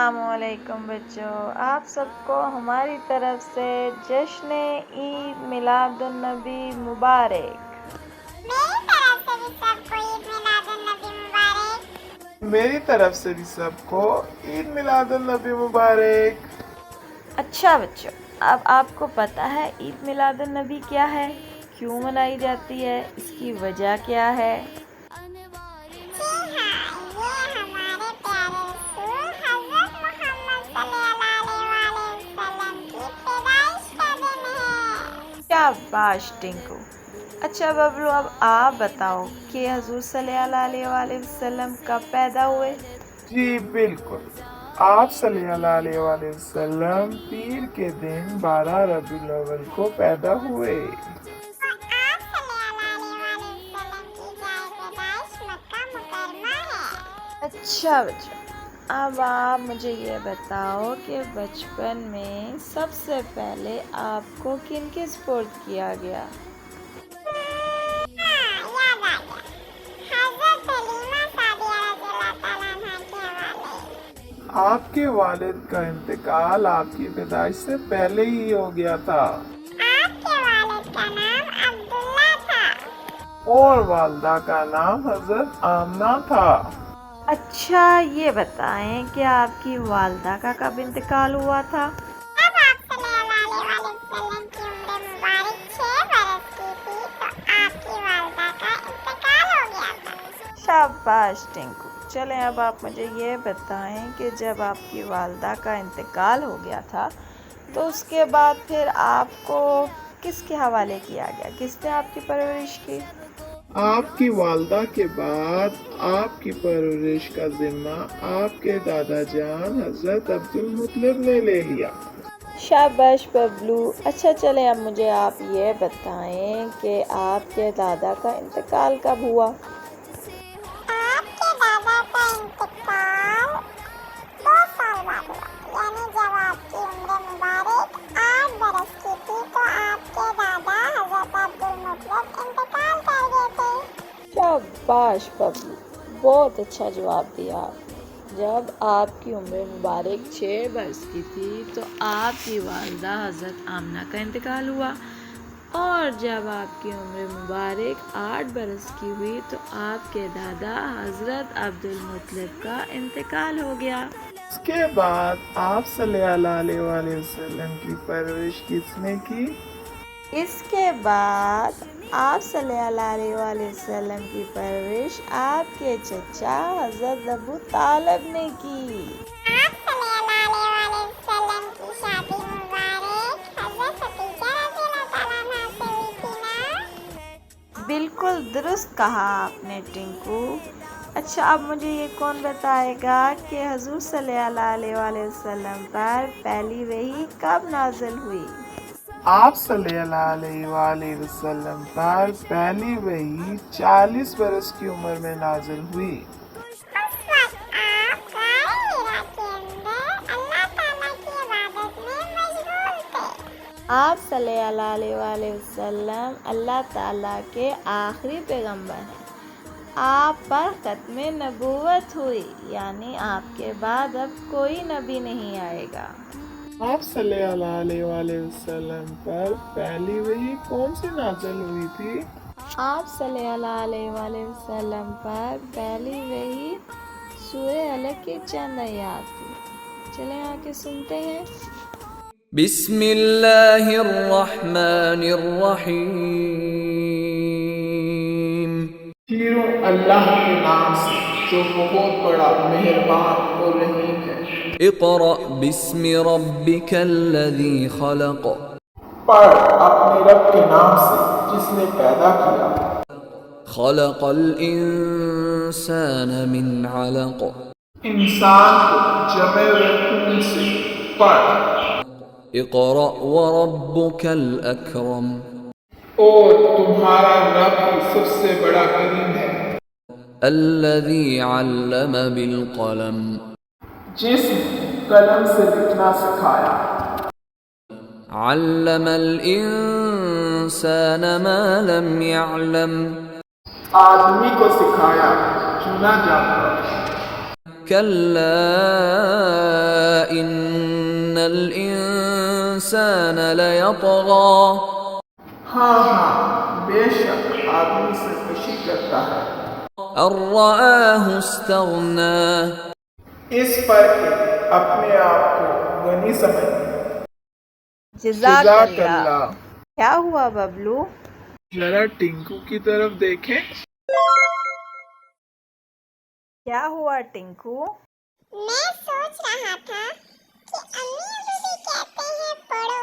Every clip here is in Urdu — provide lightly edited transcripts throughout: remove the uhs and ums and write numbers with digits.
السلام علیکم بچوں، آپ سب کو ہماری طرف سے جشن عید میلاد النبی مبارک۔ میری طرف سے بھی سب کو عید میلاد النبی مبارک۔ اچھا بچوں، اب آپ کو پتہ ہے عید میلاد النبی کیا ہے، کیوں منائی جاتی ہے، اس کی وجہ کیا ہے؟ شاباش ٹنکو۔ اچھا ببلو، اب آپ بتاؤ کہ حضور صلی اللہ علیہ وسلم کب پیدا ہوئے؟ جی بالکل، آپ صلی اللہ علیہ وآلہ وسلم پیر کے دن 12 ربیع الاول کو پیدا ہوئے۔ اچھا بچوں، اب آپ مجھے یہ بتاؤ کہ بچپن میں سب سے پہلے آپ کو کن کے سپورٹ کیا گیا؟ آپ کے والد کا انتقال آپ کی پیدائش سے پہلے ہی ہو گیا تھا اور والدہ کا نام حضرت آمنہ تھا۔ اچھا یہ بتائیں کہ آپ کی والدہ کا کب انتقال ہوا تھا؟ شاباش ٹنکو۔ چلیں اب آپ مجھے یہ بتائیں کہ جب آپ کی والدہ کا انتقال ہو گیا تھا تو اس کے بعد پھر آپ کو کس کے حوالے کیا گیا، کس نے آپ کی پرورش کی؟ آپ کی والدہ کے بعد آپ کی پرورش کا ذمہ آپ کے دادا جان حضرت عبد المطلب نے لے لیا۔ شاباش ببلو۔ اچھا چلیں اب مجھے آپ یہ بتائیں کہ آپ کے دادا کا انتقال کب ہوا؟ شاباش ببلو، بہت اچھا جواب دیا آپ۔ جب آپ کی عمر مبارک 6 برس کی تھی تو آپ کی والدہ حضرت آمنہ کا انتقال ہوا، اور جب آپ کی عمر مبارک 8 برس کی ہوئی تو آپ کے دادا حضرت عبد المطلب کا انتقال ہو گیا۔ اس کے بعد آپ صلی اللہ علیہ وآلہ وسلم کی پرورش کس نے کی؟ اس کے بعد آپ صلی اللہ علیہ وآلہ وسلم کی پرورش آپ کے چچا حضرت ابو طالب نے کی۔ بالکل درست کہا آپ نے ٹنکو۔ اچھا اب مجھے یہ کون بتائے گا کہ حضور صلی اللہ علیہ وآلہ وسلم پر پہلی وحی کب نازل ہوئی؟ آپ صلی اللہ علیہ وآلہ وسلم پر پہلی وحی 40 برس کی عمر میں نازل ہوئی۔ آپ صلی اللہ علیہ وآلہ وسلم اللہ تعالیٰ کے آخری پیغمبر ہیں۔ آپ پر ختم نبوت ہوئی، یعنی آپ کے بعد اب کوئی نبی نہیں آئے گا۔ آپ صلی اللہ علیہ وآلہ وسلم پر پہلی وحی کون سی نازل ہوئی تھی؟ آپ صلی اللہ علیہ وآلہ وسلم پر پہلی وحی سورہ علق کی چند آیات تھی۔ چلیں آ کے سنتے ہیں۔ بسم اللہ الرحمن الرحیم۔ شروع اللہ کے نام سے جو بہت بڑا مہربان اور رحیم ہے۔ اقرأ باسم ربک الذی خلق۔ پڑھ اپنے رب کے نام سے جس نے پیدا کیا۔ خلق الانسان من علق۔ انسان کو جمع ہوئے خون سے پڑھ۔ اقرأ وربک الاکرم۔ اور تمہارا رب ہی سب سے بڑا کریم ہے۔ الذی علم بالقلم۔ جس نے قلم سے لکھنا سکھایا۔ علم الانسان ما لم يعلم۔ آدمی کو سکھایا جو نہ جانتا۔ كلا إن الإنسان ليطغى ہاں ہاں بے شک آدمی سرکشی کرتا ہے أن رآه استغنى اس پر کہ اپنے آپ کو غنی سمجھے جزاک جزاک اللہ. اللہ. کیا ہوا ببلو؟ ذرا ٹنکو کی طرف دیکھیں. کیا ہوا ٹنکو؟ میں سوچ رہا تھا کہ امی ابو بھی کہتے ہیں پڑھو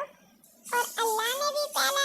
اور اللہ نے بھی پہلا